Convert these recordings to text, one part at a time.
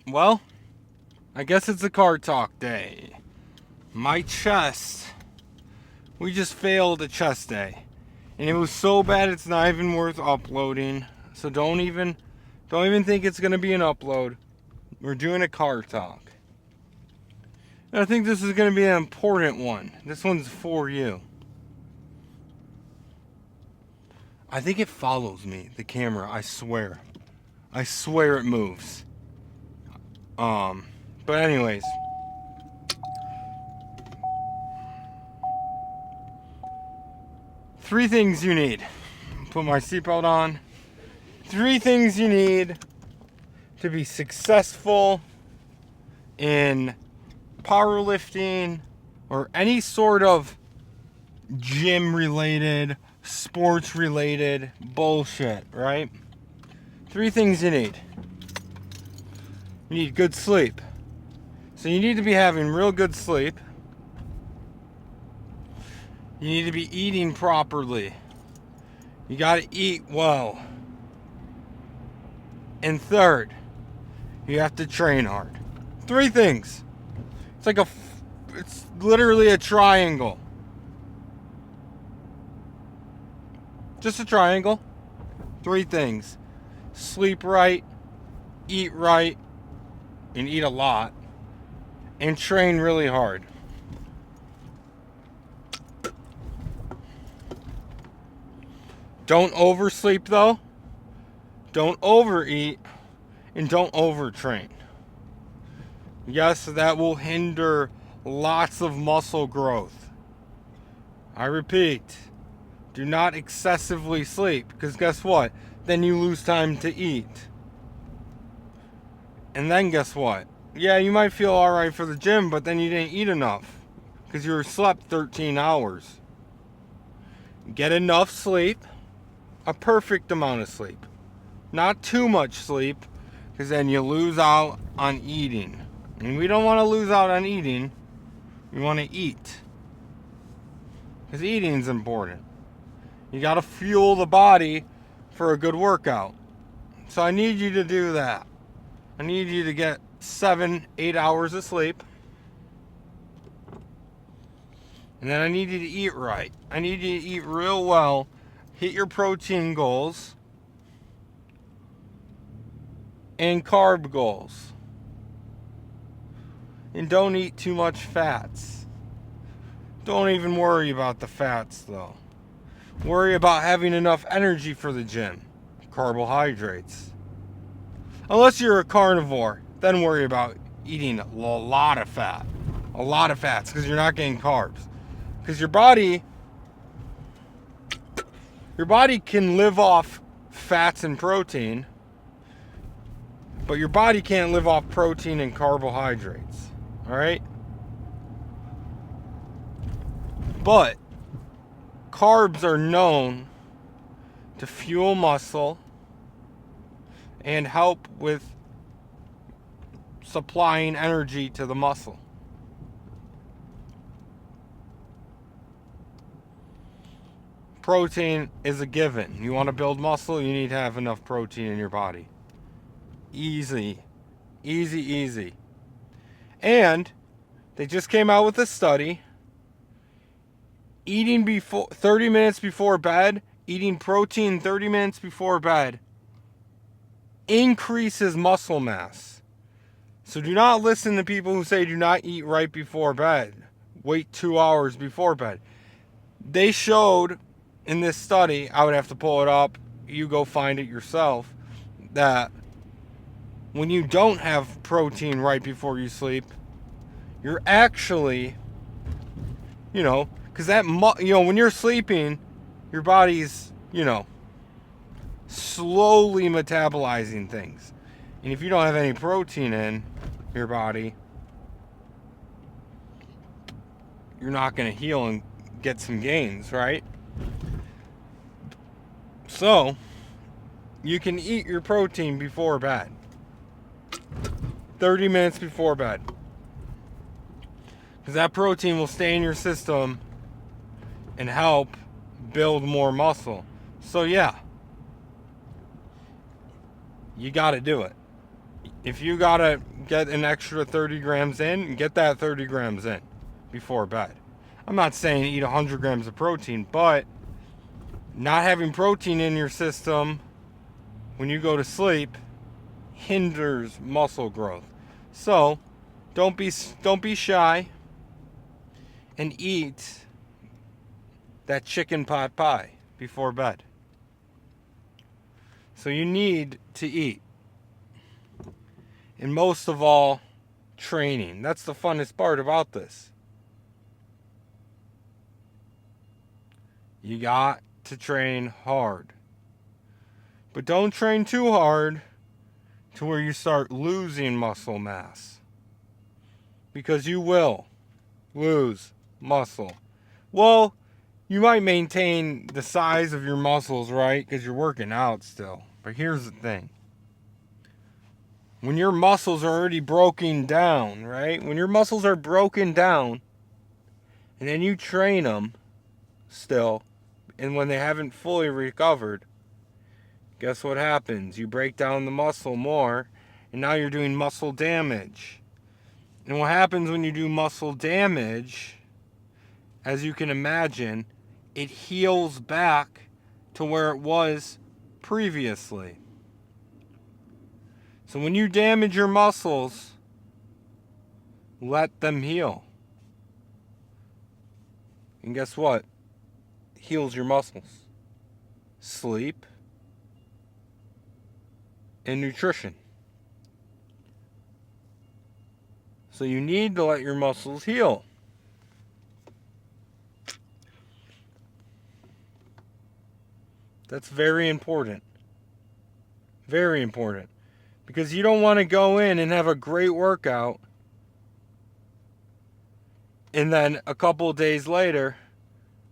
Well, I guess it's a car talk day. My chest, we just failed a chest day. And it was so bad it's not even worth uploading. So don't even think it's gonna be an upload. We're doing a car talk. And I think this is gonna be an important one. This one's for you. I think it follows me, the camera, I swear. I swear it moves. But anyways. Three things you need. Put my seatbelt on. Three things you need to be successful in powerlifting or any sort of gym related, sports related bullshit, right? Three things you need. You need good sleep. So you need to be having real good sleep. You need to be eating properly. You gotta eat well. And third, you have to train hard. Three things. It's literally a triangle. Just a triangle. Three things. Sleep right, eat right, and eat a lot, and train really hard. Don't oversleep though. Don't overeat, and don't overtrain. Yes, that will hinder lots of muscle growth. I repeat, do not excessively sleep, because guess what? Then you lose time to eat. And then guess what? Yeah, you might feel alright for the gym, but then you didn't eat enough because you slept 13 hours. Get enough sleep, a perfect amount of sleep. Not too much sleep, because then you lose out on eating. And we don't want to lose out on eating. We want to eat. Because eating is important. You got to fuel the body for a good workout. So I need you to do that. I need you to get 7-8 hours of sleep. And then I need you to eat right. I need you to eat real well. Hit your protein goals. And carb goals. And don't eat too much fats. Don't even worry about the fats though. Worry about having enough energy for the gym. Carbohydrates. Unless you're a carnivore, then worry about eating a lot of fat. A lot of fats, because you're not getting carbs. Because your body can live off fats and protein, but your body can't live off protein and carbohydrates. Alright? But carbs are known to fuel muscle and help with supplying energy to the muscle. Protein is a given. You want to build muscle, you need to have enough protein in your body. Easy. Easy, easy. And they just came out with a study. Eating 30 minutes before bed, eating protein 30 minutes before bed increases muscle mass. So do not listen to people who say do not eat right before bed. Wait 2 hours before bed. They showed in this study, I would have to pull it up, you go find it yourself, that when you don't have protein right before you sleep, you're actually, because when you're sleeping, your body's, slowly metabolizing things. And if you don't have any protein in your body, you're not going to heal and get some gains, right? So, you can eat your protein before bed. 30 minutes before bed. Because that protein will stay in your system and help build more muscle. So yeah, you got to do it. if you gotta get an extra 30 grams in, get that 30 grams in before bed. I'm not saying eat 100 grams of protein, but not having protein in your system when you go to sleep hinders muscle growth. So don't be shy and eat that chicken pot pie before bed. So you need to eat. And most of all, training. That's the funnest part about this. You got to train hard. But don't train too hard to where you start losing muscle mass. Because you will lose muscle. Well, you might maintain the size of your muscles, right? Because you're working out still. But here's the thing. When your muscles are already broken down, right? When your muscles are broken down, and then you train them still, and when they haven't fully recovered, guess what happens? You break down the muscle more, and now you're doing muscle damage. And what happens when you do muscle damage, as you can imagine, it heals back to where it was previously. So when you damage your muscles, let them heal. And guess what? Heals your muscles. Sleep and nutrition. So you need to let your muscles heal. That's very important. Very important. Because you don't want to go in and have a great workout, and then a couple of days later,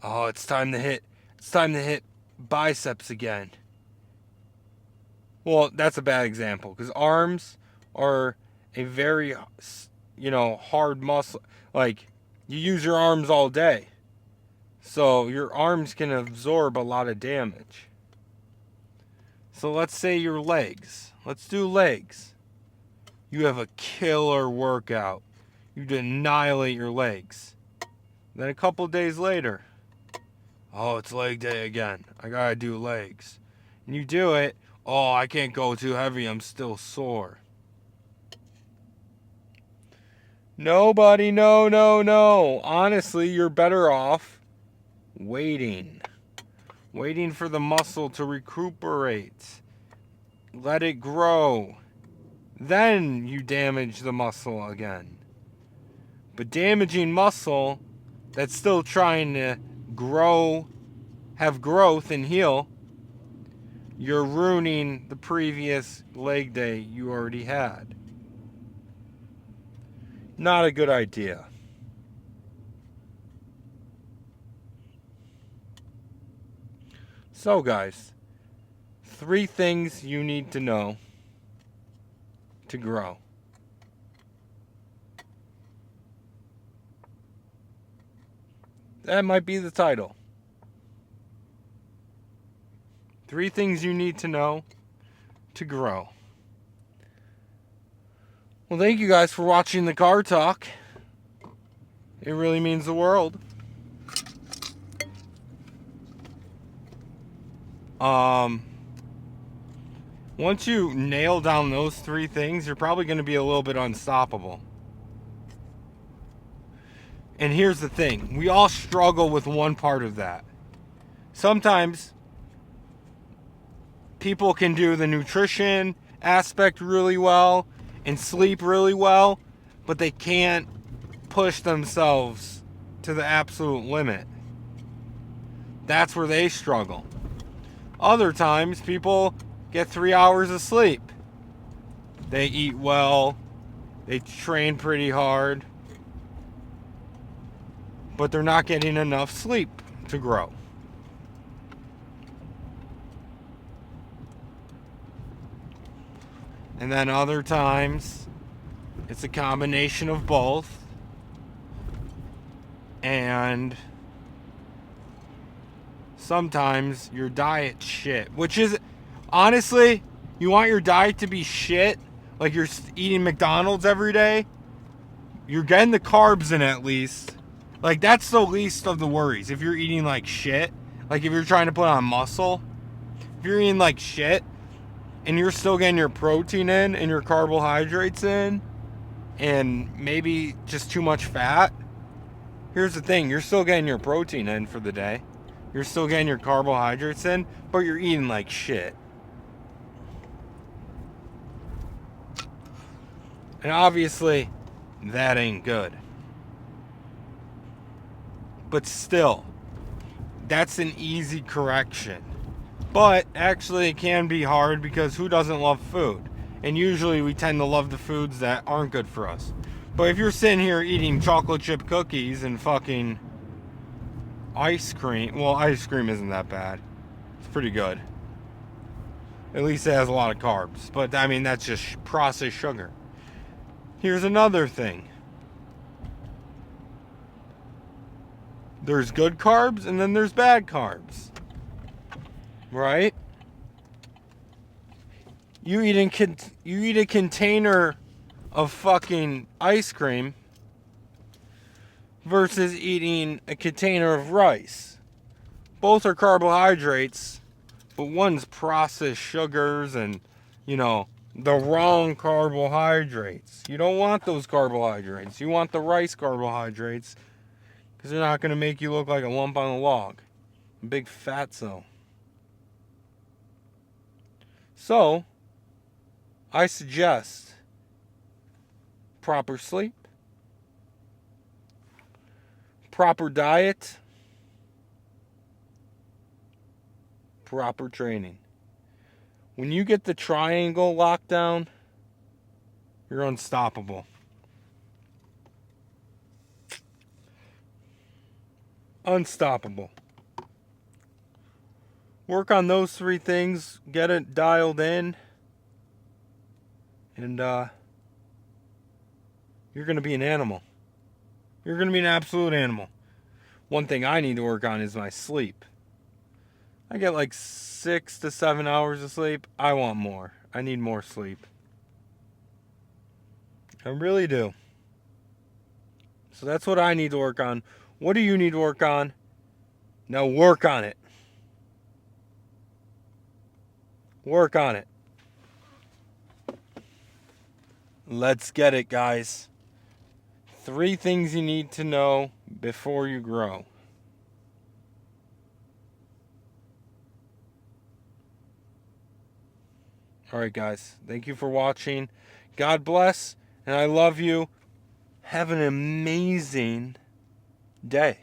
oh, it's time to hit biceps again. Well, that's a bad example, because arms are a very, hard muscle. Like, you use your arms all day, so your arms can absorb a lot of damage. So let's say your legs. Let's do legs. You have a killer workout. You annihilate your legs. Then a couple days later, oh, it's leg day again. I gotta do legs. And you do it. Oh, I can't go too heavy. I'm still sore. Nobody, no. Honestly, you're better off waiting. Waiting for the muscle to recuperate. Let it grow. Then you damage the muscle again. But damaging muscle that's still trying to grow, have growth and heal, you're ruining the previous leg day you already had. Not a good idea. So guys, 3 things you need to know to grow. That might be the title. 3 things you need to know to grow. Well, thank you guys for watching the Car Talk. It really means the world. Once you nail down those 3 things, you're probably going to be a little bit unstoppable. And here's the thing. We all struggle with one part of that. Sometimes people can do the nutrition aspect really well and sleep really well, but they can't push themselves to the absolute limit. That's where they struggle. Other times, people get 3 hours of sleep. They eat well. They train pretty hard. But they're not getting enough sleep to grow. And then other times, it's a combination of both. And sometimes your diet's shit. Which is, honestly, you want your diet to be shit? like you're eating McDonald's every day, you're getting the carbs in at least. Like, that's the least of the worries. If you're eating like shit, like if you're trying to put on muscle, if you're eating like shit and you're still getting your protein in and your carbohydrates in and maybe just too much fat, here's the thing, you're still getting your protein in for the day. You're still getting your carbohydrates in, but you're eating like shit. And obviously, that ain't good. But still, that's an easy correction. But actually, it can be hard because who doesn't love food? And usually we tend to love the foods that aren't good for us. But if you're sitting here eating chocolate chip cookies and fucking ice cream, well, ice cream isn't that bad. It's pretty good. At least it has a lot of carbs. But I mean, that's just processed sugar. Here's another thing. There's good carbs and then there's bad carbs. Right? You eat a container of fucking ice cream versus eating a container of rice. Both are carbohydrates, but one's processed sugars and, you know, the wrong carbohydrates. You don't want those carbohydrates. You want the rice carbohydrates because they're not going to make you look like a lump on a log. A big fatso. So, I suggest proper sleep, proper diet, proper training. When you get the triangle locked down, you're unstoppable. Unstoppable. Work on those 3 things, get it dialed in, and you're going to be an animal. You're going to be an absolute animal. One thing I need to work on is my sleep. I get like 6 to 7 hours of sleep. I want more. I need more sleep. I really do. So that's what I need to work on. What do you need to work on? Now work on it. Work on it. Let's get it, guys. 3 things you need to know before you grow. Alright, guys. Thank you for watching. God bless, and I love you. Have an amazing day.